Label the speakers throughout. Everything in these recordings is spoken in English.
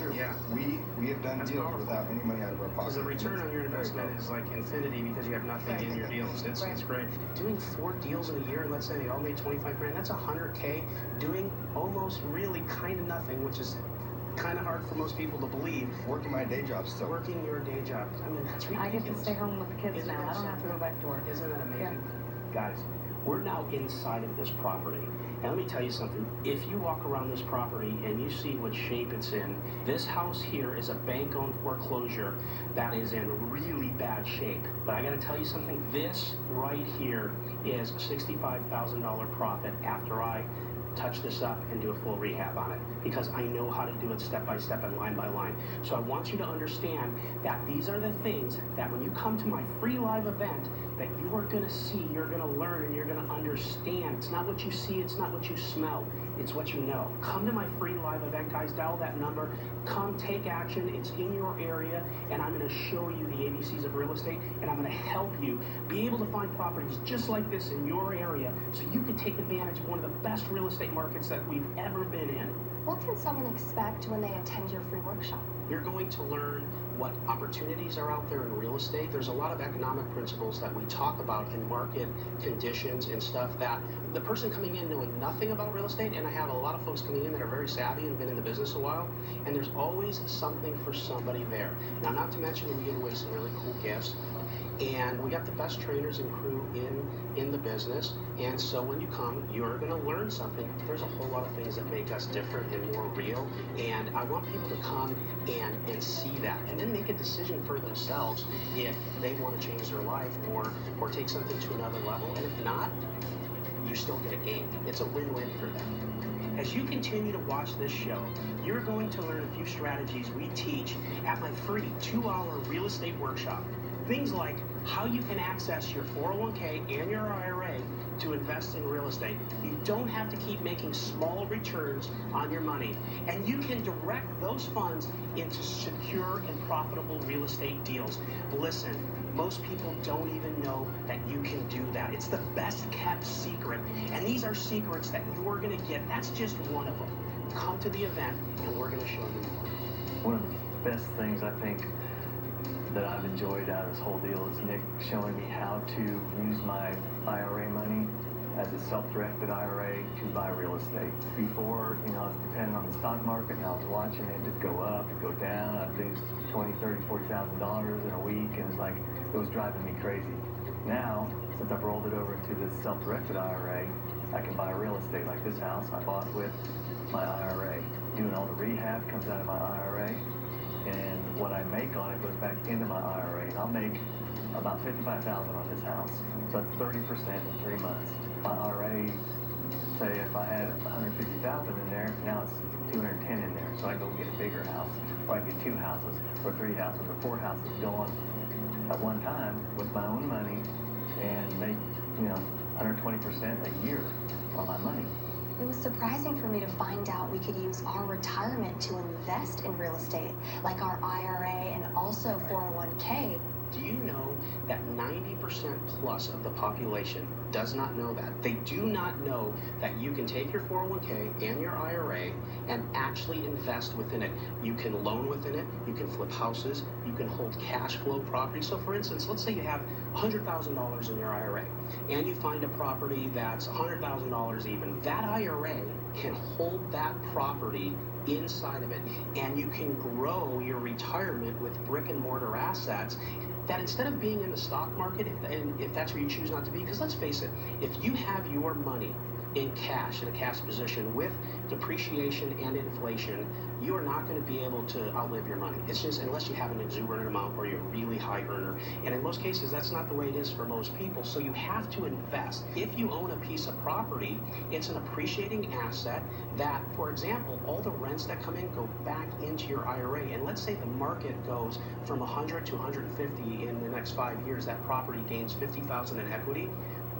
Speaker 1: true.
Speaker 2: Yeah.
Speaker 1: We have done
Speaker 2: That's
Speaker 1: deals
Speaker 2: powerful.
Speaker 1: without any money out of our
Speaker 2: Because
Speaker 1: pocket.
Speaker 2: the return on your investment is like infinity because you have nothing in your deals. It's great. Doing 4 deals in a year, and let's say they all made 25 grand, that's $100K. Doing almost really kind of nothing, which is kind of hard for most people to believe.
Speaker 1: Working my day job still.
Speaker 2: Working your day job. I mean, that's ridiculous.
Speaker 3: I get to stay home with the kids now. I don't have to go back to work.
Speaker 2: Isn't that amazing?
Speaker 3: Yeah.
Speaker 2: Guys, we're now inside of this property. And let me tell you something. If you walk around this property and you see what shape it's in, this house here is a bank-owned foreclosure that is in really bad shape. But I got to tell you something. This right here is a $65,000 profit after I touch this up and do a full rehab on it, because I know how to do it step by step and line by line. So I want you to understand that these are the things that when you come to my free live event that you are going to see, you're going to learn, and you're going to understand. It's not what you see, it's not what you smell, it's what you know. Come to my free live event, guys. Dial that number. Come take action. It's in your area, and I'm going to show you the ABCs of real estate, and I'm going to help you be able to find properties just like this in your area so you can take advantage of one of the best real estate markets that we've ever been in.
Speaker 4: What can someone expect when they attend your free workshop?
Speaker 2: You're going to learn what opportunities are out there in real estate. There's a lot of economic principles that we talk about in market conditions and stuff that the person coming in knowing nothing about real estate, and I have a lot of folks coming in that are very savvy and been in the business a while, and there's always something for somebody there. Now, not to mention we give away some really cool gifts. And we got the best trainers and crew in the business. And so when you come, you're going to learn something. There's a whole lot of things that make us different and more real. And I want people to come and see that and then make a decision for themselves if they want to change their life or take something to another level. And if not, you still get a gain. It's a win-win for them. As you continue to watch this show, you're going to learn a few strategies we teach at my free 2-hour real estate workshop. Things like how you can access your 401k and your IRA to invest in real estate. You don't have to keep making small returns on your money, and you can direct those funds into secure and profitable real estate deals. Listen, most people don't even know that you can do that. It's the best kept secret, and these are secrets that you're going to get. That's just one of them. Come to the event, and we're going to show you more.
Speaker 5: One of the best things I think that I've enjoyed out of this whole deal is Nick showing me how to use my IRA money as a self-directed IRA to buy real estate. Before, I was dependent on the stock market, and I was watching it just go up and go down. I'd lose $20,000, $30,000, $40,000 in a week, and it was driving me crazy. Now, since I've rolled it over into this self-directed IRA, I can buy real estate like this house I bought with my IRA. Doing all the rehab comes out of my IRA. And what I make on it goes back into my IRA, and I'll make about $55,000 on this house. So that's 30% in 3 months. My IRA, say if I had $150,000 in there, now it's $210 in there. So I go get a bigger house, or I get 2 houses, or 3 houses, or 4 houses going at one time with my own money and make 120% a year on my money.
Speaker 4: It was surprising for me to find out we could use our retirement to invest in real estate, like our IRA and also 401k.
Speaker 2: Do you know that 90% plus of the population does not know that? They do not know that you can take your 401k and your IRA and actually invest within it. You can loan within it, you can flip houses, you can hold cash flow property. So for instance, let's say you have $100,000 in your IRA and you find a property that's $100,000 even. That IRA can hold that property inside of it, and you can grow your retirement with brick and mortar assets that instead of being in the stock market, if that's where you choose not to be, because let's face it, if you have your money in cash, in a cash position with depreciation and inflation, you are not going to be able to outlive your money. It's just unless you have an exuberant amount or you're a really high earner. And in most cases, that's not the way it is for most people. So you have to invest. If you own a piece of property, it's an appreciating asset that, for example, all the rents that come in go back into your IRA. And let's say the market goes from 100 to 150 in the next 5 years, that property gains 50,000 in equity.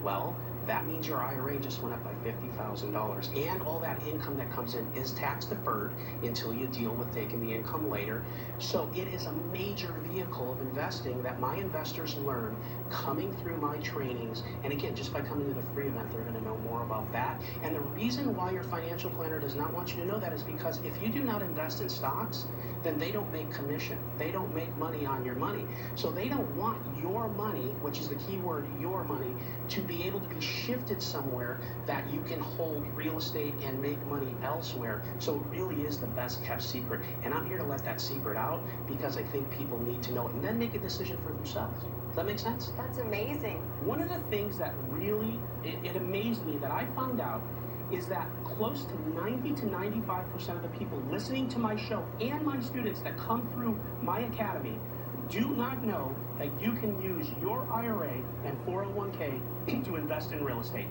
Speaker 2: Well, that means your IRA just went up by $50,000. And all that income that comes in is tax deferred until you deal with taking the income later. So it is a major vehicle of investing that my investors learn coming through my trainings. And again, just by coming to the free event, they're going to know more about that. And the reason why your financial planner does not want you to know that is because if you do not invest in stocks, then they don't make commission. They don't make money on your money. So they don't want your money, which is the key word, your money, to be able to be shifted somewhere that you can hold real estate and make money elsewhere. So it really is the best kept secret. And I'm here to let that secret out because I think people need to know it and then make a decision for themselves. Does that make sense?
Speaker 4: That's amazing.
Speaker 2: One of the things that really, it amazed me that I found out is that close to 90 to 95% of the people listening to my show and my students that come through my academy do not know that you can use your IRA and 401k to invest in real estate.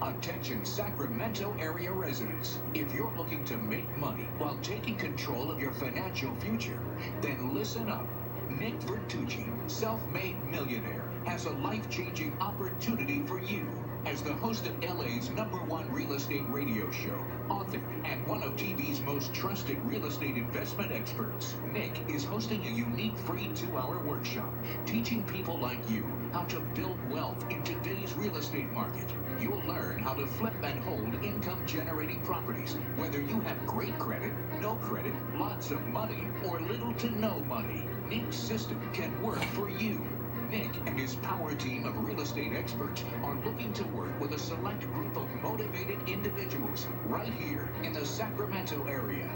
Speaker 6: Attention Sacramento area residents. If you're looking to make money while taking control of your financial future, then listen up. Nick Verducci, self-made millionaire, has a life-changing opportunity for you. As the host of LA's #1 real estate radio show, author, and one of TV's most trusted real estate investment experts, Nick is hosting a unique free 2-hour workshop teaching people like you how to build wealth in today's real estate market. You'll learn how to flip and hold income-generating properties, whether you have great credit, no credit, lots of money, or little to no money. Nick's system can work for you. Nick and his power team of real estate experts are looking to work with a select group of motivated individuals right here in the Sacramento area.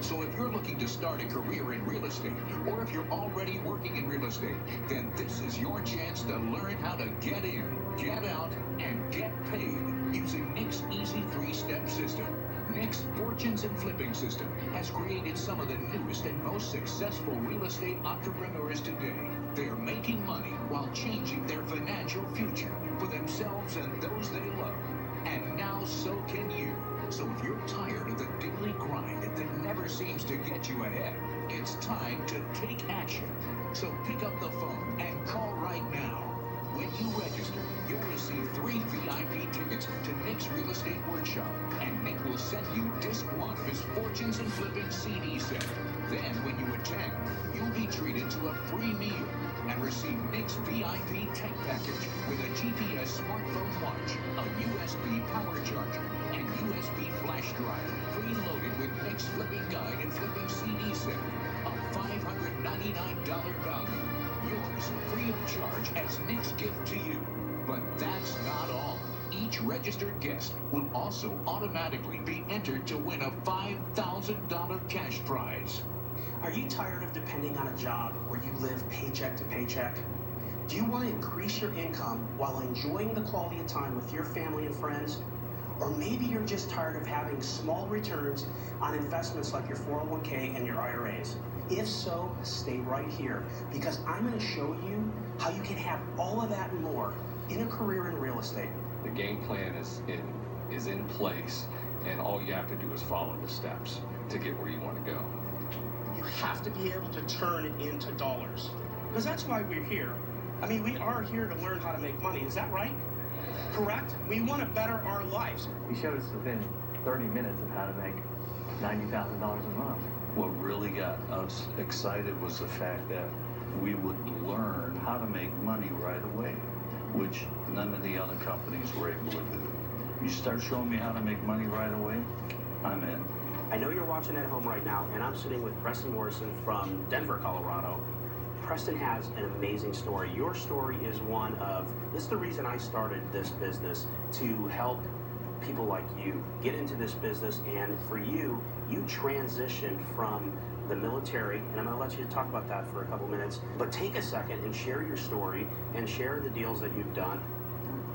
Speaker 6: So if you're looking to start a career in real estate, or if you're already working in real estate, then this is your chance to learn how to get in, get out, and get paid using Nick's easy 3-step system. Nick's Fortunes and Flipping System has created some of the newest and most successful real estate entrepreneurs today. They are making money while changing their financial future for themselves and those they love. And now so can you. So if you're tired of the daily grind that never seems to get you ahead, it's time to take action. So pick up the phone and call right now. When you register, you'll receive 3 VIP tickets to Nick's Real Estate Workshop, and Nick will send you disc 1 of his Fortunes and Flipping CD set. Then, when you attend, you'll be treated to a free meal and receive Nick's VIP tech package with a GPS smartphone watch, a USB power charger, and USB flash drive, preloaded with Nick's Flipping Guide and Flipping CD set, a $599 value. Yours free of charge as Nick's gift to you. But that's not all. Each registered guest will also automatically be entered to win a $5,000 cash prize.
Speaker 2: Are you tired of depending on a job where you live paycheck to paycheck? Do you want to increase your income while enjoying the quality of time with your family and friends? Or maybe you're just tired of having small returns on investments like your 401k and your IRAs. If so, stay right here because I'm going to show you how you can have all of that and more in a career in real estate.
Speaker 7: The game plan is in place, and all you have to do is follow the steps to get where you want to go.
Speaker 2: You have to be able to turn it into dollars because that's why we're here. I mean, we are here to learn how to make money. Is that right? Correct? We want to better our lives.
Speaker 5: He showed us within 30 minutes of how to make $90,000 a month.
Speaker 8: What really got us excited was the fact that we would learn how to make money right away, which none of the other companies were able to do. You start showing me how to make money right away, I'm in.
Speaker 2: I know you're watching at home right now, and I'm sitting with Preston Morrison from Denver, Colorado. Preston has an amazing story. Your story is one of, this is the reason I started this business, to help people like you get into this business. And for you, you transitioned from the military, and I'm going to let you talk about that for a couple minutes, but take a second and share your story and share the deals that you've done.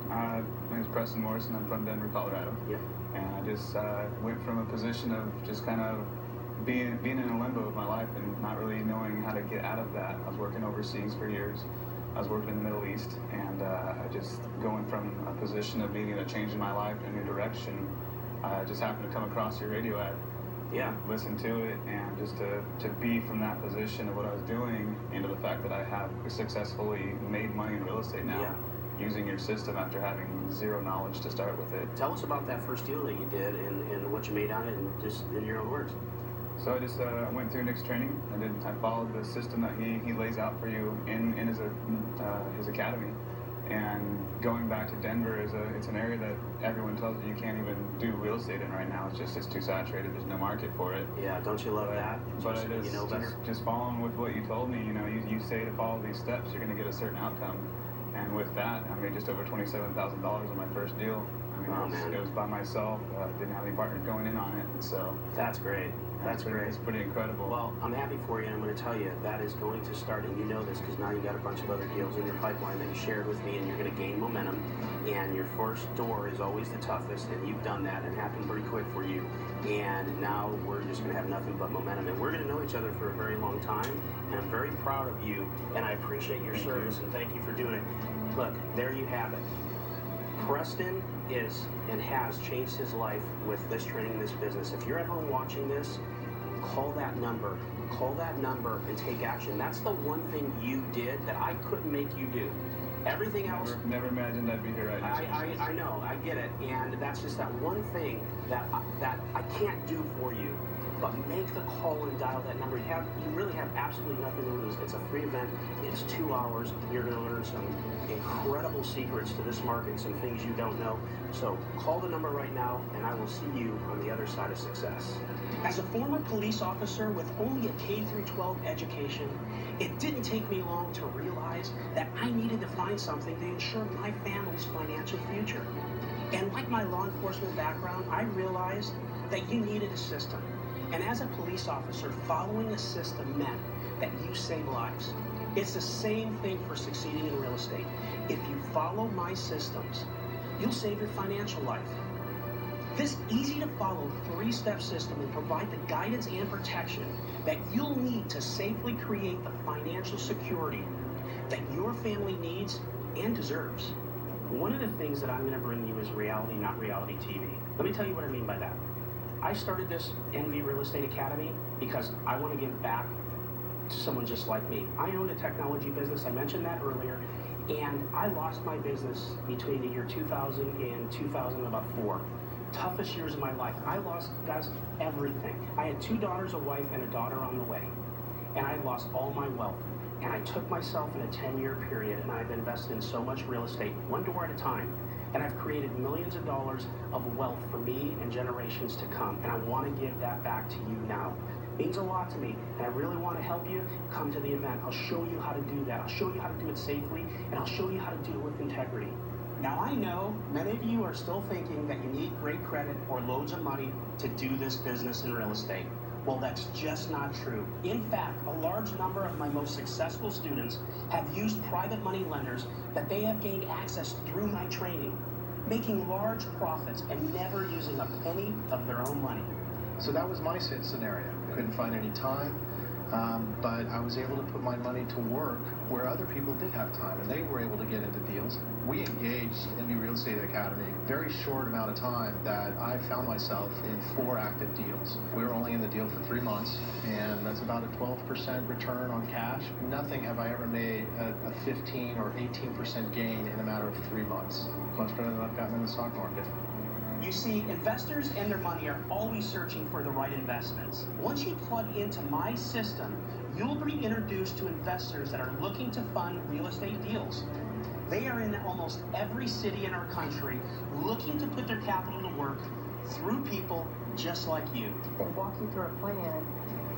Speaker 9: My name is Preston Morrison. I'm from Denver, Colorado.
Speaker 2: Yep.
Speaker 9: And I just went from a position of just kind of being in a limbo of my life and not really knowing how to get out of that. I was working overseas for years. I was working in the Middle East, and I just going from a position of needing a change in my life, a new direction. I just happened to come across your radio ad.
Speaker 2: Yeah.
Speaker 9: Listen to it, and just to be from that position of what I was doing into the fact that I have successfully made money in real estate now.
Speaker 2: Yeah.
Speaker 9: using your system after having zero knowledge to start with it.
Speaker 2: Tell us about that first deal that you did and what you made on it, and just in your own words.
Speaker 9: So I just went through Nick's training. I followed the system that he lays out for you in his academy. And going back to Denver it's an area that everyone tells you can't even do real estate in right now. It's too saturated. There's no market for it.
Speaker 2: Yeah, don't you love that?
Speaker 9: But just following with what you told me. You say to follow these steps, you're going to get a certain outcome. And with that, I made just over $27,000 on my first deal. It was by myself. Didn't have any partners going in on it. So
Speaker 2: that's great. That's great.
Speaker 9: It's pretty incredible.
Speaker 2: Well, I'm happy for you, and I'm going to tell you that is going to start, and you know this because now you got a bunch of other deals in your pipeline that you shared with me, and you're going to gain momentum. And your first door is always the toughest, and you've done that, and it happened pretty quick for you. And now we're just going to have nothing but momentum, and we're going to know each other for a very long time. And I'm very proud of you, and I appreciate your service, and thank you for doing it. Look, there you have it. Preston is and has changed his life with this training, this business. If you're at home watching this, call that number. Call that number and take action. That's the one thing you did that I couldn't make you do. Everything else...
Speaker 9: Never imagined I'd be here right now.
Speaker 2: I know, I get it. And that's just that one thing that I can't do for you. But make the call and dial that number. You really have absolutely nothing to lose. It's a free event. It's 2 hours. You're going to learn some incredible secrets to this market, some things you don't know. So call the number right now, and I will see you on the other side of success. As a former police officer with only a K-12 education, it didn't take me long to realize that I needed to find something to ensure my family's financial future. And like my law enforcement background, I realized that you needed a system. And as a police officer, following a system meant that you save lives. It's the same thing for succeeding in real estate. If you follow my systems, you'll save your financial life. This easy-to-follow 3-step system will provide the guidance and protection that you'll need to safely create the financial security that your family needs and deserves. One of the things that I'm going to bring you is reality, not reality TV. Let me tell you what I mean by that. I started this NV Real Estate Academy because I want to give back to someone just like me. I owned a technology business, I mentioned that earlier, and I lost my business between the year 2000 and 2004. Toughest years of my life. I lost, guys, everything. I had 2 daughters, a wife, and a daughter on the way, and I lost all my wealth. And I took myself in a 10-year period, and I've invested in so much real estate, one door at a time. And I've created millions of dollars of wealth for me and generations to come. And I want to give that back to you now. It means a lot to me. And I really want to help you. Come to the event. I'll show you how to do that. I'll show you how to do it safely. And I'll show you how to do it with integrity. Now, I know many of you are still thinking that you need great credit or loads of money to do this business in real estate. Well, that's just not true. In fact, a large number of my most successful students have used private money lenders that they have gained access through my training, making large profits and never using a penny of their own money.
Speaker 10: So that was my scenario. Couldn't find any time, but I was able to put my money to work where other people did have time, and they were able to get into deals. We engaged in the Real Estate Academy a very short amount of time that I found myself in 4 active deals. We were only in the deal for 3 months, and that's about a 12% return on cash. Nothing have I ever made a 15 or 18% gain in a matter of 3 months. Much better than I've gotten in the stock market.
Speaker 2: You see, investors and their money are always searching for the right investments. Once you plug into my system, you'll be introduced to investors that are looking to fund real estate deals. They are in almost every city in our country looking to put their capital to work through people just like you.
Speaker 3: They walk you through a plan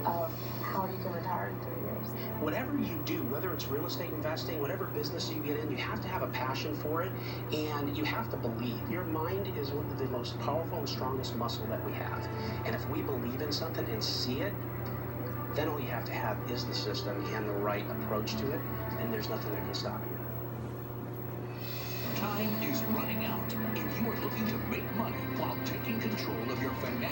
Speaker 3: of how you can retire in 3 years.
Speaker 2: Whatever you do, whether it's real estate investing, whatever business you get in, you have to have a passion for it, and you have to believe. Your mind is one of the most powerful and strongest muscle that we have. And if we believe in something and see it, then all you have to have is the system and the right approach to it, and there's nothing that can stop you.
Speaker 6: Time is running out. If you are looking to make money while taking control of your financial